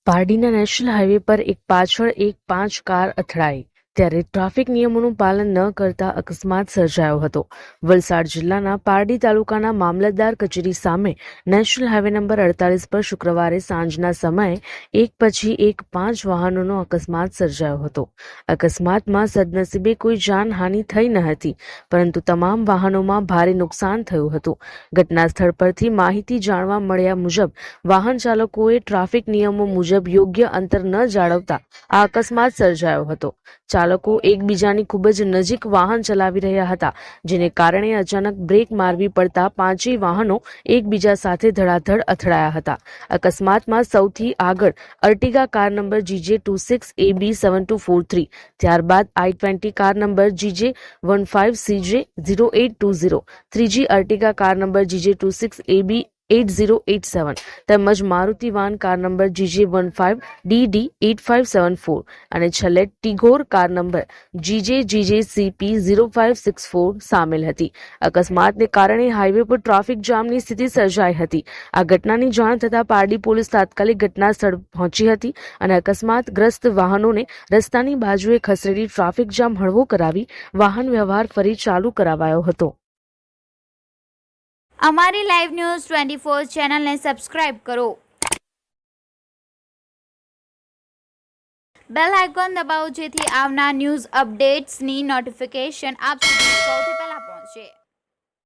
પારડીના national highway પર એક પાછળ એક 5 કાર અથડાઈ ત્યારે ટ્રાફિક નિયમોનું પાલન ન કરતા અકસ્માત સર્જાયો હતો। વલસાડ જિલ્લાના પારડી તાલુકાના મામલતદાર કચેરી સામે નેશનલ હાઈવે નંબર 48 પર શુક્રવારે સાંજના સમયે એક પછી એક 5 વાહનોનો અકસ્માત સર્જાયો હતો। અકસ્માતમાં સદનસીબે કોઈ જાનહાનિ થઈ ન હતી, પરંતુ તમામ વાહનોમાં ભારે નુકસાન થયું હતું। ઘટના સ્થળ પરથી માહિતી જાણવા મળ્યા મુજબ વાહન ચાલકોએ ટ્રાફિક નિયમો મુજબ યોગ્ય અંતર ન જાળવતા આ અકસ્માત સર્જાયો હતો। ચાલકો એકબીજાની ખૂબ જ નજીક વાહન ચલાવી રહ્યા હતા, જેને કારણે અચાનક બ્રેક મારવી પડતા પાંચેય વાહનો એકબીજા સાથે ધડાધડ અથડાયા હતા। અકસ્માતમાં સૌથી આગળ અર્ટિગા કાર નંબર GJ26AB7243, ત્યારબાદ I-20 કાર નંબર GJ15CJ0820, ત્રીજી અર્ટિગા કાર નંબર GJ26AB8087 તેમજ Maruti van car number GJ15DD8574 અને છેલ્લે ટિગોર કાર નંબર GJCP0564 સામેલ હતી। અકસ્માતને કારણે હાઈવે પર ટ્રાફિક જામની સ્થિતિ સર્જાઈ હતી। આ ઘટનાની જાણ થતાં પારડી પોલીસ તાત્કાલિક ઘટના સ્થળ પહોંચી હતી અને અકસ્માતગ્રસ્ત વાહનોને રસ્તાની બાજુએ ખસેડી ટ્રાફિક જામ હળવો કરાવી વાહન વ્યવહાર ફરી ચાલુ કરાવાયો હતો। અમારી લાઈવ ન્યૂઝ 24 ચેનલને સબસ્ક્રાઇબ કરો, બેલ આઇકોન દબાવો જેથી આવનાર ન્યૂઝ અપડેટ્સની નોટિફિકેશન આપ સુધી સૌથી પહેલા પહોંચે।